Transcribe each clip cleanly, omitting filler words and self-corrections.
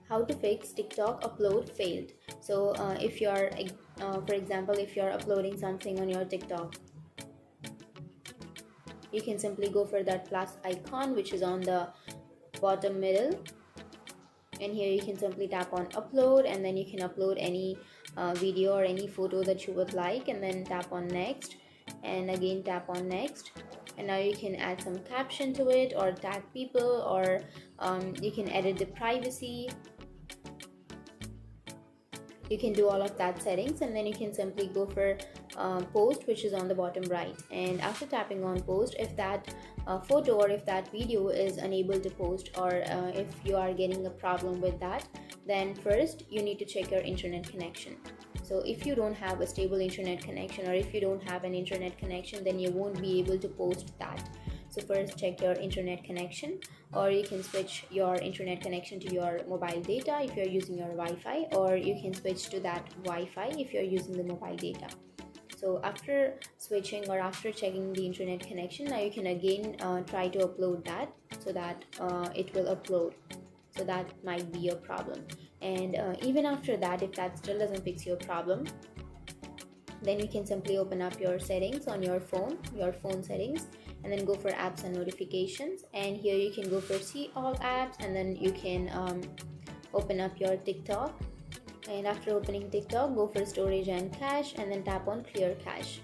How to fix TikTok upload failed. So if you're for example, if you're uploading something on your TikTok, you can simply go for that plus icon which is on the bottom middle, and here you can simply tap on upload, and then you can upload any video or any photo that you would like, and then tap on next, and again tap on next. And now you can add some caption to it or tag people, or you can edit the privacy. You can do all of that settings, and then you can simply go for post, which is on the bottom right. And after tapping on post, if that photo or if that video is unable to post, or if you are getting a problem with that, then first you need to check your internet connection. So if you don't have a stable internet connection, or if you don't have an internet connection, then you won't be able to post that. So first check your internet connection, or you can switch your internet connection to your mobile data if you're using your Wi-Fi, or you can switch to that Wi-Fi if you're using the mobile data. So after switching or after checking the internet connection, now you can again try to upload that, so that it will upload. So that might be your problem. And even after that, if that still doesn't fix your problem, then you can simply open up your settings on your phone settings, and then go for apps and notifications. And here you can go for see all apps, and then you can open up your TikTok. And after opening TikTok, go for storage and cache, and then tap on clear cache.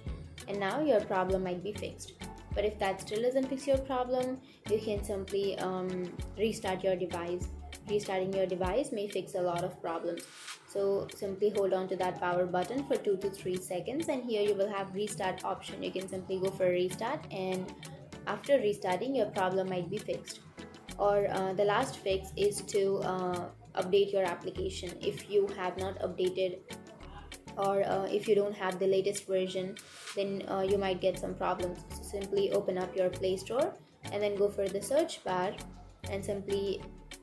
And now your problem might be fixed. But if that still doesn't fix your problem, you can simply restart your device. Restarting your device may fix a lot of problems. So simply hold on to that power button for 2 to 3 seconds, and here you will have restart option. You can simply go for restart, and after restarting, your problem might be fixed. Or the last fix is to update your application. If you have not updated, or if you don't have the latest version, then you might get some problems. So simply open up your Play Store, and then go for the search bar, and simply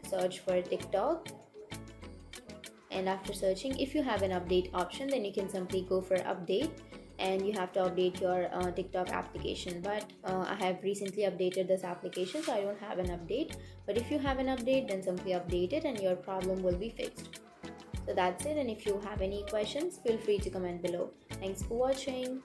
search for TikTok. And after searching, if you have an update option, then you can simply go for update, and you have to update your TikTok application. But I have recently updated this application, so I don't have an update. But if you have an update, then simply update it, and your problem will be fixed. So that's it. And if you have any questions, feel free to comment below. Thanks for watching.